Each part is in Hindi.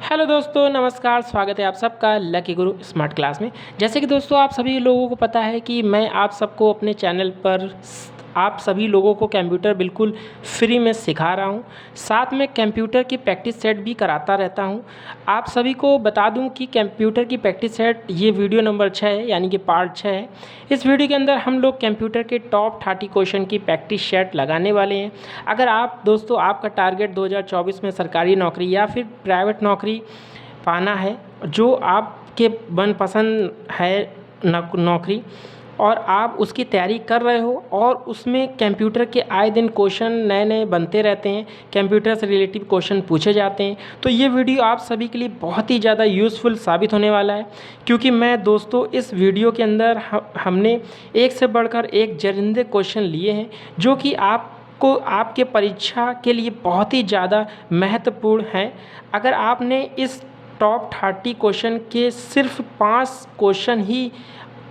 हेलो दोस्तों, नमस्कार। स्वागत है आप सबका लकी गुरु स्मार्ट क्लास में। जैसे कि दोस्तों आप सभी लोगों को पता है कि मैं आप सबको अपने चैनल पर आप सभी लोगों को कंप्यूटर बिल्कुल फ्री में सिखा रहा हूं। साथ में कंप्यूटर की प्रैक्टिस सेट भी कराता रहता हूं। आप सभी को बता दूं कि कंप्यूटर की प्रैक्टिस सेट ये वीडियो नंबर 6 है, यानी कि पार्ट 6 है। इस वीडियो के अंदर हम लोग कंप्यूटर के टॉप 30 क्वेश्चन की प्रैक्टिस सेट लगाने वाले हैं। अगर आप दोस्तों आपका टारगेट 2024 में सरकारी नौकरी या फिर प्राइवेट नौकरी पाना है, जो आपके मनपसंद है नौकरी, और आप उसकी तैयारी कर रहे हो और उसमें कंप्यूटर के आए दिन क्वेश्चन नए नए बनते रहते हैं, कंप्यूटर से रिलेटिव क्वेश्चन पूछे जाते हैं, तो ये वीडियो आप सभी के लिए बहुत ही ज़्यादा यूज़फुल साबित होने वाला है। क्योंकि मैं दोस्तों इस वीडियो के अंदर हमने एक से बढ़कर एक जरिंदे क्वेश्चन लिए हैं, जो कि आपको आपके परीक्षा के लिए बहुत ही ज़्यादा महत्वपूर्ण हैं। अगर आपने इस टॉप 30 क्वेश्चन के सिर्फ 5 क्वेश्चन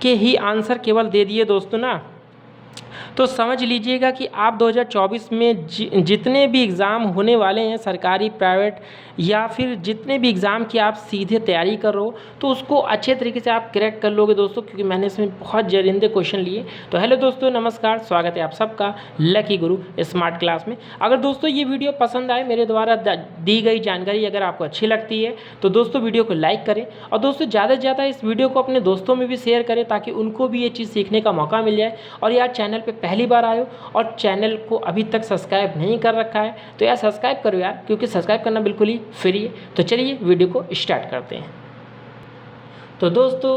ही आंसर केवल दे दिए दोस्तों ना, तो समझ लीजिएगा कि आप 2024 में जितने भी एग्ज़ाम होने वाले हैं, सरकारी प्राइवेट या फिर जितने भी एग्ज़ाम की आप सीधे तैयारी कर रहे हो, तो उसको अच्छे तरीके से आप क्रैक कर लोगे दोस्तों, क्योंकि मैंने इसमें बहुत जरिंदे क्वेश्चन लिए। तो हेलो दोस्तों, नमस्कार। स्वागत है आप सबका लकी गुरु स्मार्ट क्लास में। अगर दोस्तों ये वीडियो पसंद आए, मेरे द्वारा दी गई जानकारी अगर आपको अच्छी लगती है, तो दोस्तों वीडियो को लाइक करें और दोस्तों ज़्यादा से ज़्यादा इस वीडियो को अपने दोस्तों में भी शेयर करें, ताकि उनको भी ये चीज़ सीखने का मौका मिल जाए। और यार चैनल पे पहली बार आए हो और चैनल को अभी तक सब्सक्राइब नहीं कर रखा है, तो यार सब्सक्राइब करो यार, क्योंकि सब्सक्राइब करना बिल्कुल ही फ्री है। तो चलिए वीडियो को स्टार्ट करते हैं। तो दोस्तों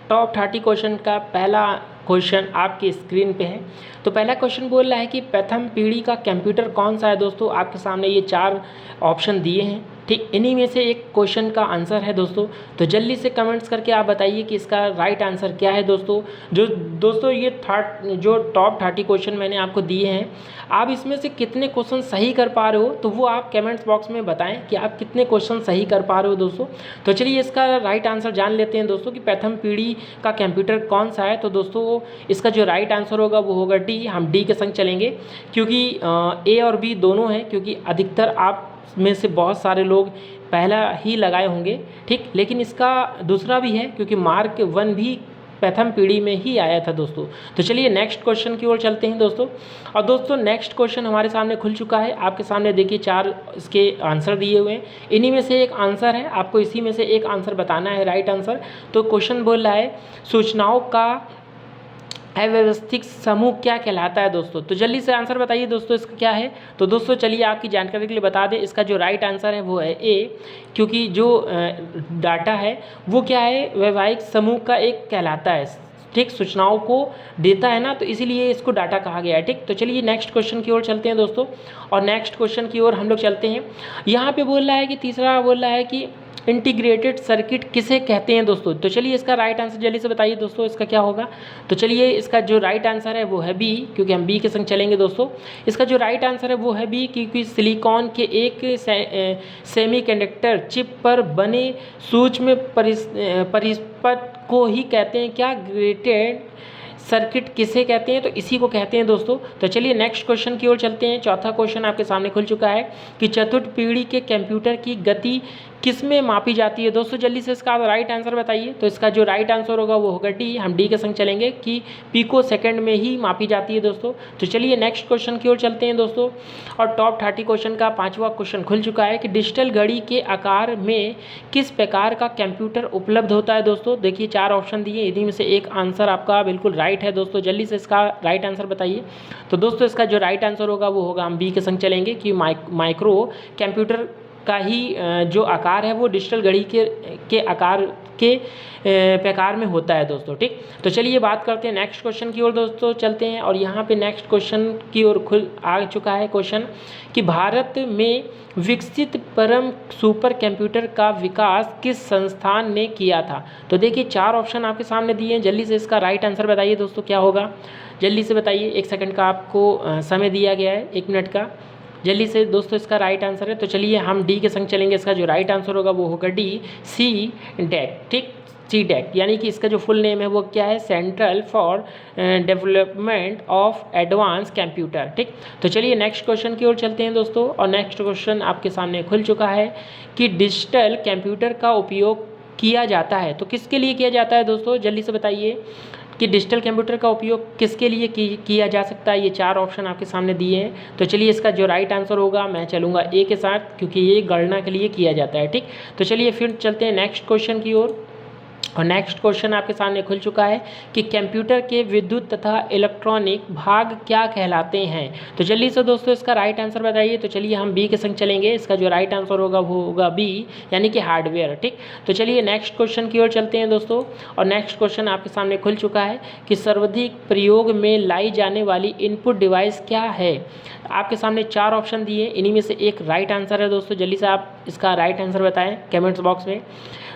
टॉप 30 क्वेश्चन का पहला क्वेश्चन आपकी स्क्रीन पे है। तो पहला क्वेश्चन बोल रहा है कि प्रथम पीढ़ी का कंप्यूटर कौन सा है। दोस्तों आपके सामने ये 4 ऑप्शन दिए हैं, ठीक, इन्हीं में से एक क्वेश्चन का आंसर है दोस्तों। तो जल्दी से कमेंट्स करके आप बताइए कि इसका राइट आंसर क्या है दोस्तों। दोस्तों ये जो टॉप 30 क्वेश्चन मैंने आपको दिए हैं, आप इसमें से कितने क्वेश्चन सही कर पा रहे हो, तो वो आप कमेंट्स बॉक्स में बताएं कि आप कितने क्वेश्चन सही कर पा रहे हो दोस्तों। तो चलिए इसका राइट आंसर जान लेते हैं दोस्तों कि प्रथम पीढ़ी का कंप्यूटर कौन सा है। तो दोस्तों इसका जो राइट आंसर होगा वो होगा डी। हम डी के संग चलेंगे, क्योंकि ए और बी दोनों हैं, क्योंकि अधिकतर आप में से बहुत सारे लोग पहला ही लगाए होंगे, ठीक, लेकिन इसका दूसरा भी है, क्योंकि मार्क 1 भी प्रथम पीढ़ी में ही आया था दोस्तों। तो चलिए नेक्स्ट क्वेश्चन की ओर चलते हैं दोस्तों। और दोस्तों नेक्स्ट क्वेश्चन हमारे सामने खुल चुका है। आपके सामने देखिए 4 इसके आंसर दिए हुए हैं, इन्हीं में से एक आंसर है, आपको इसी में से एक आंसर बताना है राइट आंसर। तो क्वेश्चन बोल रहा है सूचनाओं का अव्यवस्थित समूह क्या कहलाता है दोस्तों। तो जल्दी से आंसर बताइए दोस्तों इसका क्या है। तो दोस्तों चलिए आपकी जानकारी के लिए बता दें, इसका जो राइट आंसर है वो है ए, क्योंकि जो डाटा है वो क्या है, वैवाहिक समूह का एक कहलाता है, ठीक, सूचनाओं को देता है ना, तो इसीलिए इसको डाटा कहा गया है, ठीक। तो चलिए नेक्स्ट क्वेश्चन की ओर चलते हैं दोस्तों। और नेक्स्ट क्वेश्चन की ओर हम लोग चलते हैं। यहाँ पे बोल रहा है कि तीसरा बोल रहा है कि इंटीग्रेटेड सर्किट किसे कहते हैं दोस्तों। तो चलिए इसका राइट आंसर जल्दी से बताइए दोस्तों, इसका क्या होगा। तो चलिए इसका जो राइट आंसर है वो है बी, क्योंकि हम बी के संग चलेंगे दोस्तों। इसका जो राइट आंसर है वो है बी, क्योंकि सिलिकॉन के एक सेमीकंडक्टर चिप पर बने सूक्ष्म परिपथ को ही कहते हैं क्या, ग्रेटेड सर्किट किसे कहते हैं, तो इसी को कहते हैं दोस्तों। तो चलिए नेक्स्ट क्वेश्चन की ओर चलते हैं। चौथा क्वेश्चन आपके सामने खुल चुका है कि चतुर्थ पीढ़ी के कंप्यूटर की गति किस में मापी जाती है दोस्तों। जल्दी से इसका राइट आंसर बताइए। तो इसका जो राइट आंसर होगा वो होगा डी। हम डी के संग चलेंगे कि पिको सेकंड में ही मापी जाती है दोस्तों। तो चलिए नेक्स्ट क्वेश्चन की ओर चलते हैं दोस्तों। और टॉप 30 क्वेश्चन का 5वां क्वेश्चन खुल चुका है कि डिजिटल घड़ी के आकार में किस प्रकार का कंप्यूटर उपलब्ध होता है दोस्तों। देखिए 4 ऑप्शन दिए, इन्हीं में से एक आंसर आपका बिल्कुल राइट है दोस्तों। जल्दी से इसका राइट आंसर बताइए। तो दोस्तों इसका जो राइट आंसर होगा वो होगा, हम बी के संग चलेंगे कि माइक्रो कंप्यूटर का ही जो आकार है वो डिजिटल घड़ी के आकार के प्रकार में होता है दोस्तों, ठीक। तो चलिए बात करते हैं नेक्स्ट क्वेश्चन की ओर दोस्तों चलते हैं। और यहाँ पे नेक्स्ट क्वेश्चन की ओर खुल आ चुका है क्वेश्चन कि भारत में विकसित परम सुपर कंप्यूटर का विकास किस संस्थान ने किया था। तो देखिए 4 ऑप्शन आपके सामने दिए हैं, जल्दी से इसका राइट आंसर बताइए दोस्तों क्या होगा। जल्दी से बताइए, 1 सेकंड का आपको समय दिया गया है, 1 मिनट का। जल्दी से दोस्तों इसका राइट आंसर है। तो चलिए हम डी के संग चलेंगे, इसका जो राइट आंसर होगा वो होगा डी, सी डेट, ठीक। CDEC, यानी कि इसका जो फुल नेम है वो क्या है, central for development of advance computer. ठीक, तो चलिए नेक्स्ट क्वेश्चन की ओर चलते हैं दोस्तों। और नेक्स्ट क्वेश्चन आपके सामने खुल चुका है कि डिजिटल कंप्यूटर का उपयोग किया जाता है, तो किसके लिए किया जाता है दोस्तों, जल्दी से बताइए कि डिजिटल कंप्यूटर का उपयोग किसके लिए किया जा सकता है। ये 4 ऑप्शन आपके सामने दिए हैं। तो चलिए इसका जो राइट आंसर होगा, मैं चलूँगा ए के साथ, क्योंकि ये गणना के लिए किया जाता है। ठीक, तो चलिए फिर चलते हैं नेक्स्ट क्वेश्चन की ओर। और नेक्स्ट क्वेश्चन आपके सामने खुल चुका है कि कंप्यूटर के विद्युत तथा इलेक्ट्रॉनिक भाग क्या कहलाते हैं। तो जल्दी से दोस्तों इसका राइट आंसर बताइए। तो चलिए हम बी के संग चलेंगे, इसका जो राइट आंसर होगा वो होगा बी, यानी कि हार्डवेयर। ठीक, तो चलिए नेक्स्ट क्वेश्चन की ओर चलते हैं दोस्तों। और नेक्स्ट क्वेश्चन आपके सामने खुल चुका है कि सर्वाधिक प्रयोग में लाई जाने वाली इनपुट डिवाइस क्या है। आपके सामने 4 ऑप्शन दिए, इन्हीं में से एक राइट आंसर है दोस्तों। जल्दी से आप इसका राइट आंसर बताएं कमेंट्स बॉक्स में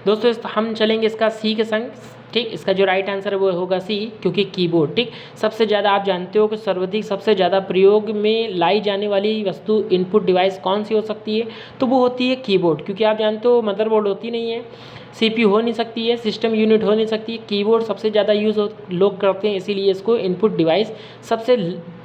दोस्तों। हम चलेंगे इसका सी के संग। ठीक, इसका जो राइट आंसर है वो होगा सी, क्योंकि कीबोर्ड। ठीक, सबसे ज़्यादा आप जानते हो कि सर्वाधिक सबसे ज़्यादा प्रयोग में लाई जाने वाली वस्तु इनपुट डिवाइस कौन सी हो सकती है, तो वो होती है कीबोर्ड। क्योंकि आप जानते हो मदरबोर्ड होती नहीं है, CPU हो नहीं सकती है, सिस्टम यूनिट हो नहीं सकती, कीबोर्ड सबसे ज़्यादा यूज़ लोग करते हैं, इसीलिए इसको इनपुट डिवाइस सबसे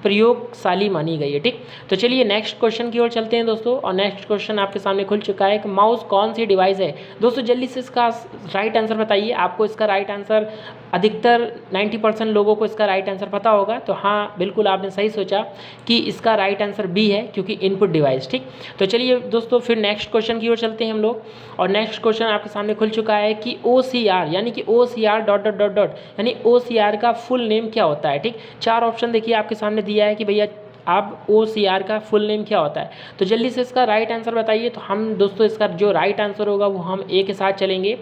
प्रयोगशाली मानी गई है। ठीक, तो चलिए नेक्स्ट क्वेश्चन की ओर चलते हैं दोस्तों। और नेक्स्ट क्वेश्चन आपके सामने खुल चुका है कि माउस कौन सी डिवाइस है। दोस्तों जल्दी से इसका राइट आंसर बताइए। आपको इसका राइट आंसर अधिकतर 90% लोगों को इसका राइट आंसर पता होगा। तो हाँ, बिल्कुल आपने सही सोचा कि इसका राइट आंसर बी है, क्योंकि इनपुट डिवाइस। ठीक, तो चलिए दोस्तों फिर नेक्स्ट क्वेश्चन की ओर चलते हैं हम लोग। और नेक्स्ट क्वेश्चन आपके सामने खुल चुका है कि OCR, यानी कि OCR dot dot dot dot, यानी OCR का फुल नेम क्या होता है। ठीक, 4 ऑप्शन देखिए आपके सामने दिया है कि भैया आप OCR का फुल नेम क्या होता है। तो जल्दी से इसका राइट आंसर बताइए। तो हम दोस्तों इसका जो राइट आंसर होगा वो हम ए के साथ चलेंगे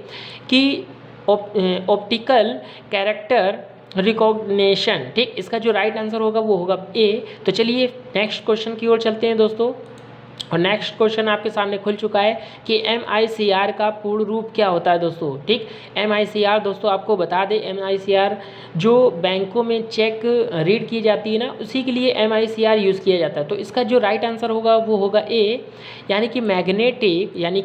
कि ऑप्टिकल कैरेक्टर रिकॉग्निशन। ठीक, इसका जो राइट आंसर होगा वो होगा ए। तो चलिए नेक्स्ट क्वेश्चन की ओर चलते हैं दोस्तों। और नेक्स्ट क्वेश्चन आपके सामने खुल चुका है कि MICR का पूर्ण रूप क्या होता है दोस्तों। ठीक, MICR दोस्तों आपको बता दें, MICR जो बैंकों में चेक रीड की जाती है ना, उसी के लिए MICR यूज़ किया जाता है। तो इसका जो राइट आंसर होगा वो होगा ए, यानी कि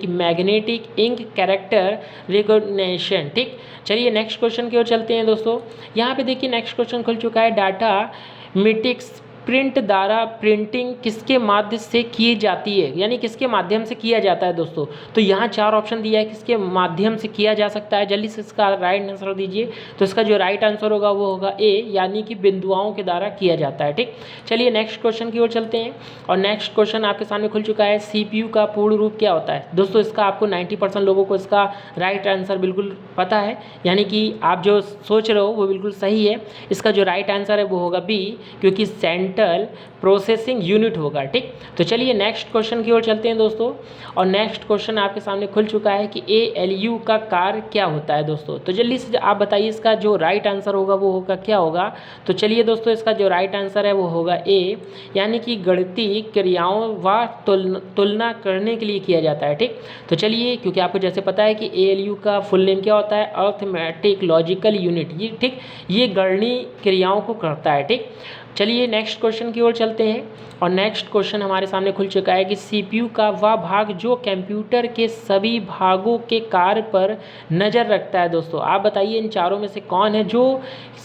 मैग्नेटिक इंक कैरेक्टर रिकॉग्निशन। ठीक, चलिए नेक्स्ट क्वेश्चन की ओर चलते हैं दोस्तों। यहाँ पे देखिए नेक्स्ट क्वेश्चन खुल चुका है, डाटा मेट्रिक्स प्रिंट द्वारा प्रिंटिंग किसके माध्यम से की जाती है, यानी किसके माध्यम से किया जाता है दोस्तों। तो यहाँ 4 ऑप्शन दिया है किसके माध्यम से किया जा सकता है। जल्दी से इसका राइट आंसर दीजिए। तो इसका जो राइट आंसर होगा वो होगा ए, यानी कि बिंदुओं के द्वारा किया जाता है। ठीक, चलिए नेक्स्ट क्वेश्चन की ओर चलते हैं। और नेक्स्ट क्वेश्चन आपके सामने खुल चुका है, CPU का पूर्ण रूप क्या होता है दोस्तों। इसका आपको 90% लोगों को इसका राइट आंसर बिल्कुल पता है, यानी कि आप जो सोच रहे हो वो बिल्कुल सही है। इसका जो राइट आंसर है वो होगा बी, क्योंकि सेंट्रल प्रोसेसिंग यूनिट होगा। ठीक, तो चलिए नेक्स्ट क्वेश्चन की ओर चलते हैं दोस्तों। और नेक्स्ट क्वेश्चन आपके सामने खुल चुका है कि ALU का कार्य क्या होता है दोस्तों। तो जल्दी से आप बताइए इसका जो राइट आंसर होगा वो होगा क्या होगा। तो चलिए दोस्तों इसका जो राइट आंसर है वो होगा ए, यानी कि गणितीय क्रियाओं व तुलना करने के लिए किया जाता है। ठीक, तो चलिए, क्योंकि आपको जैसे पता है कि ALU का फुल नेम क्या होता है, अर्थमेटिक लॉजिकल यूनिट। ये ठीक, ये गणनीय क्रियाओं को करता है। ठीक, चलिए नेक्स्ट क्वेश्चन की ओर चलते हैं। और नेक्स्ट क्वेश्चन हमारे सामने खुल चुका है कि CPU का वह भाग जो कंप्यूटर के सभी भागों के कार्य पर नज़र रखता है दोस्तों। आप बताइए इन चारों में से कौन है जो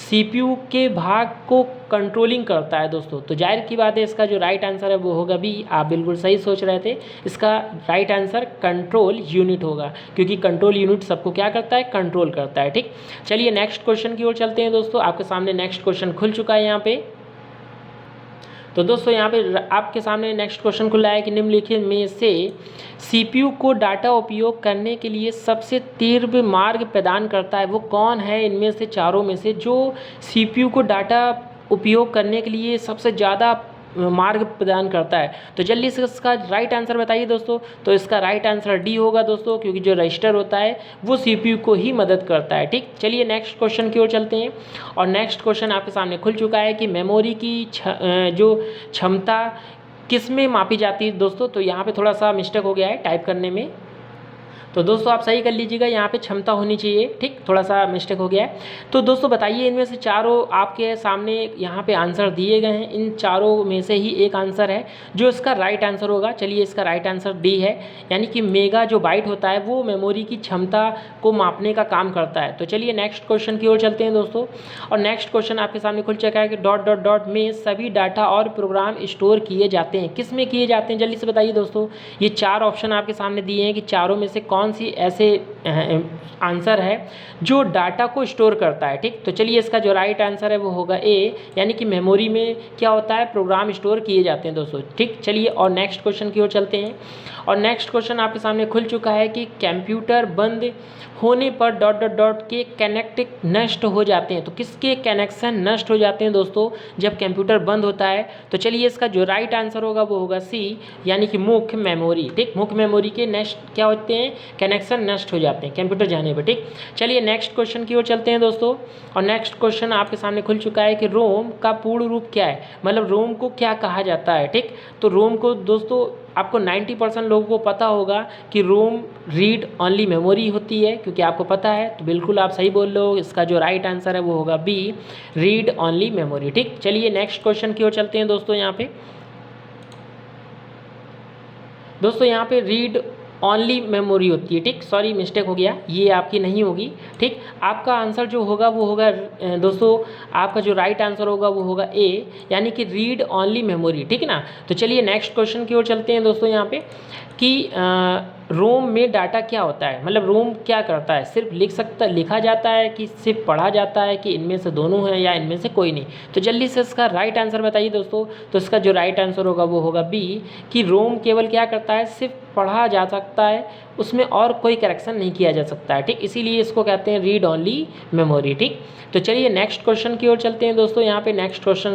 CPU के भाग को कंट्रोलिंग करता है दोस्तों। तो जाहिर की बात है इसका जो राइट आंसर है वो होगा बी। आप बिल्कुल सही सोच रहे थे, इसका राइट आंसर कंट्रोल यूनिट होगा, क्योंकि कंट्रोल यूनिट सबको क्या करता है, कंट्रोल करता है। ठीक, चलिए नेक्स्ट क्वेश्चन की ओर चलते हैं दोस्तों। आपके सामने नेक्स्ट क्वेश्चन खुल चुका है यहाँ पे। तो दोस्तों यहाँ पे आपके सामने नेक्स्ट क्वेश्चन खुला है कि निम्नलिखित में से CPU को डाटा उपयोग करने के लिए सबसे तीव्र मार्ग प्रदान करता है वो कौन है। इनमें से चारों में से जो CPU को डाटा उपयोग करने के लिए सबसे ज़्यादा मार्ग प्रदान करता है। तो जल्दी से इसका राइट आंसर बताइए दोस्तों। तो इसका राइट आंसर डी होगा दोस्तों, क्योंकि जो रजिस्टर होता है वो CPU को ही मदद करता है। ठीक, चलिए नेक्स्ट क्वेश्चन की ओर चलते हैं। और नेक्स्ट क्वेश्चन आपके सामने खुल चुका है कि मेमोरी की जो क्षमता किस में मापी जाती है दोस्तों। तो यहाँ पे थोड़ा सा मिस्टेक हो गया है टाइप करने में। तो दोस्तों आप सही कर लीजिएगा, यहाँ पे क्षमता होनी चाहिए, ठीक, थोड़ा सा मिस्टेक हो गया है। तो दोस्तों बताइए इनमें से चारों आपके सामने यहाँ पे आंसर दिए गए हैं, इन चारों में से ही एक आंसर है जो इसका राइट आंसर होगा। चलिए इसका राइट आंसर डी है, यानी कि मेगा जो बाइट होता है वो मेमोरी की क्षमता को मापने का काम करता है। तो चलिए नेक्स्ट क्वेश्चन की ओर चलते हैं दोस्तों, और नेक्स्ट क्वेश्चन आपके सामने खुल चुका है कि डॉट डॉट डॉट में सभी डाटा और प्रोग्राम स्टोर किए जाते हैं, किस में किए जाते हैं, जल्दी से बताइए दोस्तों। ये चार ऑप्शन आपके सामने दिए हैं कि चारों में से कौन सी ऐसे आंसर है जो डाटा को स्टोर करता है, ठीक। तो चलिए इसका जो राइट आंसर है वो होगा ए, यानी कि मेमोरी में क्या होता है, प्रोग्राम स्टोर किए जाते हैं दोस्तों, ठीक। चलिए और नेक्स्ट क्वेश्चन की ओर चलते हैं, और नेक्स्ट क्वेश्चन आपके सामने खुल चुका है कि कंप्यूटर बंद होने पर डॉट डॉट डॉट के कनेक्ट नष्ट हो जाते हैं। तो किसके कनेक्शन नष्ट हो जाते हैं दोस्तों जब कंप्यूटर बंद होता है? तो चलिए इसका जो राइट आंसर होगा वो होगा सी, यानी कि मुख्य मेमोरी, ठीक। मुख्य मेमोरी के नष्ट क्या होते हैं, कनेक्शन नष्ट हो जाते हैं कंप्यूटर जाने पर, ठीक। चलिए नेक्स्ट क्वेश्चन की ओर चलते हैं दोस्तों, और नेक्स्ट क्वेश्चन आपके सामने खुल चुका है कि रोम का पूर्ण रूप क्या है, मतलब रोम को क्या कहा जाता है, ठीक। तो रोम को दोस्तों आपको 90% लोगों को पता होगा कि रोम रीड ओनली मेमोरी होती है, क्योंकि आपको पता है, तो बिल्कुल आप सही बोल रहे हो। इसका जो राइट आंसर है वो होगा बी, रीड ओनली मेमोरी, ठीक। चलिए नेक्स्ट क्वेश्चन की ओर चलते हैं दोस्तों। यहाँ पे रीड ओनली मेमोरी होती है, ठीक। सॉरी मिस्टेक हो गया, ये आपकी नहीं होगी, ठीक। आपका आंसर जो होगा वो होगा दोस्तों, आपका जो राइट आंसर होगा वो होगा ए, यानी कि रीड ओनली मेमोरी, ठीक है ना। तो चलिए नेक्स्ट क्वेश्चन की ओर चलते हैं दोस्तों, यहाँ पे कि रोम में डाटा क्या होता है, मतलब रोम क्या करता है, सिर्फ लिखा जाता है कि सिर्फ पढ़ा जाता है, कि इनमें से दोनों हैं या इनमें से कोई नहीं। तो जल्दी से इसका राइट आंसर बताइए दोस्तों। तो इसका जो राइट आंसर होगा वो होगा बी, कि रोम केवल क्या करता है, सिर्फ पढ़ा जा सकता है, उसमें और कोई करेक्शन नहीं किया जा सकता है, ठीक। इसीलिए इसको कहते हैं रीड ओनली मेमोरी, ठीक। तो चलिए नेक्स्ट क्वेश्चन की ओर चलते हैं दोस्तों। यहाँ पे नेक्स्ट क्वेश्चन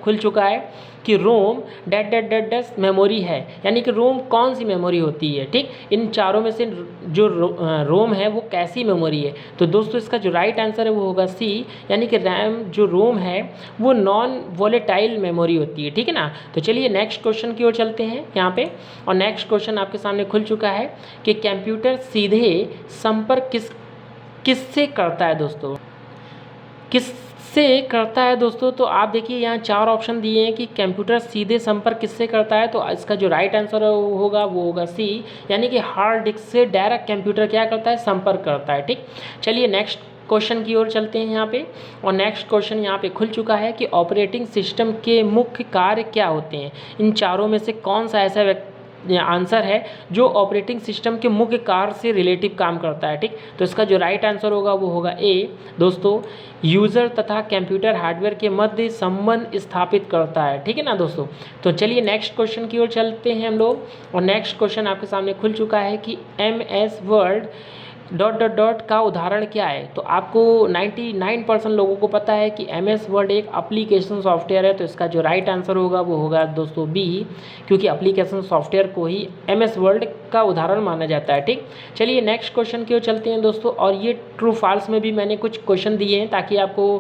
खुल चुका है कि ROM that that that that memory है, यानी कि रोम कौन सी मेमोरी होती है, ठीक। इन चारों में से जो रोम है वो कैसी मेमोरी है? तो दोस्तों इसका जो राइट आंसर है वो होगा सी, यानी कि रैम जो रोम है वो नॉन वोलेटाइल मेमोरी होती है, ठीक है ना। तो चलिए नेक्स्ट क्वेश्चन की ओर चलते हैं यहाँ पे, और नेक्स्ट क्वेश्चन आपके सामने खुल चुका है कि कंप्यूटर सीधे संपर्क किससे करता है दोस्तों, किससे करता है दोस्तों। तो आप देखिए यहाँ चार ऑप्शन दिए हैं कि कंप्यूटर सीधे संपर्क किससे करता है। तो इसका जो राइट आंसर होगा वो होगा सी, यानी कि हार्ड डिस्क से डायरेक्ट कंप्यूटर क्या करता है, संपर्क करता है, ठीक। चलिए नेक्स्ट क्वेश्चन की ओर चलते हैं यहाँ पे, और नेक्स्ट क्वेश्चन यहाँ पे खुल चुका है कि ऑपरेटिंग सिस्टम के मुख्य कार्य क्या होते हैं। इन चारों में से कौन सा ऐसा आंसर है जो ऑपरेटिंग सिस्टम के मुख्य कार्य से रिलेटिव काम करता है, ठीक। तो इसका जो राइट आंसर होगा वो होगा ए दोस्तों, यूज़र तथा कंप्यूटर हार्डवेयर के मध्य संबंध स्थापित करता है, ठीक है ना दोस्तों। तो चलिए नेक्स्ट क्वेश्चन की ओर चलते हैं हम लोग, और नेक्स्ट क्वेश्चन आपके सामने खुल चुका है कि MS word dot dot dot का उदाहरण क्या है। तो आपको 99% लोगों को पता है कि MS वर्ड एक एप्लीकेशन सॉफ्टवेयर है। तो इसका जो राइट आंसर होगा वो होगा दोस्तों बी, क्योंकि एप्लीकेशन सॉफ्टवेयर को ही MS वर्ड का उदाहरण माना जाता है, ठीक। चलिए नेक्स्ट क्वेश्चन की ओर चलते हैं दोस्तों, और ये ट्रू फॉल्स में भी मैंने कुछ क्वेश्चन दिए हैं ताकि आपको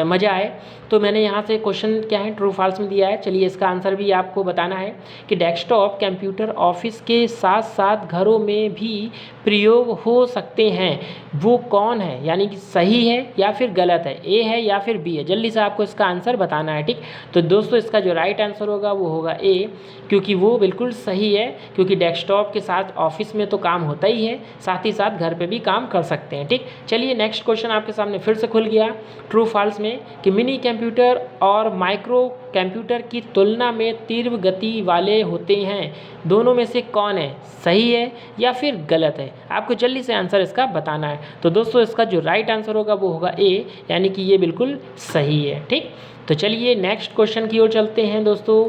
मज़ा आए। तो मैंने यहाँ से क्वेश्चन क्या है ट्रू फॉल्स में दिया है। चलिए इसका आंसर भी आपको बताना है कि डेस्कटॉप कंप्यूटर ऑफिस के साथ साथ घरों में भी प्रयोग हो सकते हैं, वो कौन है, यानी कि सही है या फिर गलत है, ए है या फिर बी है। जल्दी से आपको इसका आंसर बताना है, ठीक। तो दोस्तों इसका जो राइट आंसर होगा वो होगा ए, क्योंकि वो बिल्कुल सही है, क्योंकि डेस्कटॉप के साथ ऑफिस में तो काम होता ही है, साथ ही साथ घर पे भी काम कर सकते हैं, ठीक। चलिए नेक्स्ट क्वेश्चन आपके सामने फिर से खुल गया ट्रू फॉल्स में कि मिनी कंप्यूटर और माइक्रो कंप्यूटर की तुलना में तीव्र गति वाले होते हैं, दोनों में से कौन है, सही है या फिर गलत है। आपको जल्दी से आंसर इसका बताना है। तो दोस्तों इसका जो राइट आंसर होगा वो होगा ए, यानी कि ये बिल्कुल सही है, ठीक। तो चलिए नेक्स्ट क्वेश्चन की ओर चलते हैं दोस्तों,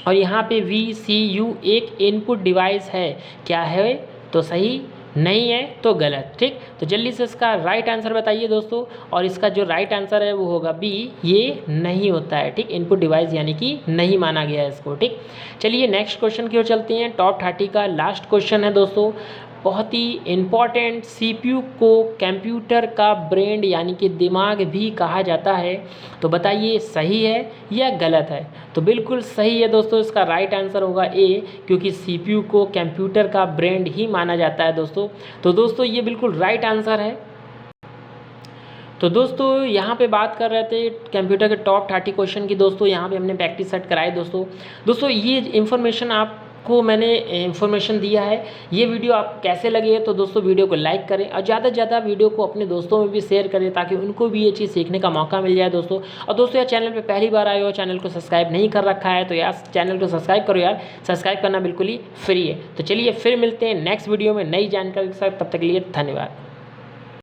और यहाँ पे VCU एक इनपुट डिवाइस है, क्या है, तो सही, नहीं है तो गलत, ठीक। तो जल्दी से इसका राइट आंसर बताइए दोस्तों, और इसका जो राइट आंसर है वो होगा बी, ये नहीं होता है, ठीक। इनपुट डिवाइस यानी कि नहीं माना गया है इसको, ठीक। चलिए नेक्स्ट क्वेश्चन की ओर चलते हैं। टॉप 30 का लास्ट क्वेश्चन है दोस्तों, बहुत ही इम्पॉर्टेंट, सीपीयू को कंप्यूटर का ब्रेन यानी कि दिमाग भी कहा जाता है। तो बताइए सही है या गलत है? तो बिल्कुल सही है दोस्तों, इसका राइट आंसर होगा ए, क्योंकि सीपीयू को कंप्यूटर का ब्रेन ही माना जाता है दोस्तों। तो दोस्तों ये बिल्कुल राइट आंसर है। तो दोस्तों यहाँ पे बात कर रहे थे कंप्यूटर के टॉप 30 क्वेश्चन की। दोस्तों यहाँ पे हमने प्रैक्टिस सेट कराए दोस्तों ये इन्फॉर्मेशन आपको मैंने इन्फॉर्मेशन दिया है। ये वीडियो आप कैसे लगे तो दोस्तों वीडियो को लाइक करें और ज़्यादा से ज़्यादा वीडियो को अपने दोस्तों में भी शेयर करें ताकि उनको भी ये चीज़ सीखने का मौका मिल जाए दोस्तों। और दोस्तों यार चैनल पे पहली बार आए हो, चैनल को सब्सक्राइब नहीं कर रखा है तो यार चैनल को सब्सक्राइब करो यार, सब्सक्राइब करना बिल्कुल ही फ्री है। तो चलिए फिर मिलते हैं नेक्स्ट वीडियो में नई जानकारी के साथ, तब तक के लिए धन्यवाद।